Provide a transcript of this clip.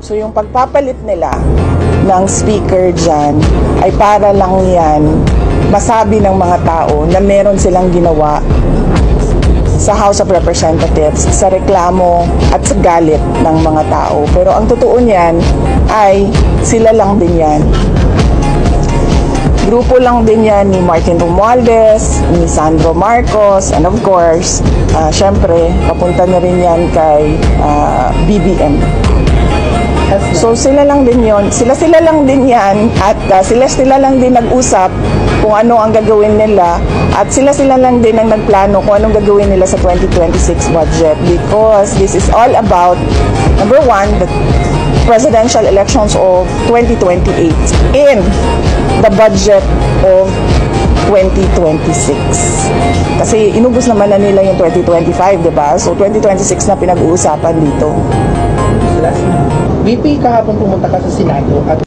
So yung pagpapalit nila ng speaker dyan ay para lang yan masabi ng mga tao na meron silang ginawa sa House of Representatives sa reklamo at sa galit ng mga tao. Pero ang totoo niyan ay sila lang din yan. Grupo lang din yan ni Martin Romualdez, ni Sandro Marcos, and of course, syempre, papunta na rin yan kay BBM. So sila lang din yon, sila lang din yan, at sila lang din nag-usap kung ano ang gagawin nila, at sila lang din ang nagplano kung anong gagawin nila sa 2026 budget, because this is all about, number one, the presidential elections of 2028 and the budget of 2026. Kasi inubos naman na nila yung 2025, diba? So 2026 na pinag-uusapan dito. VP, kahapon pumunta ka sa Senado at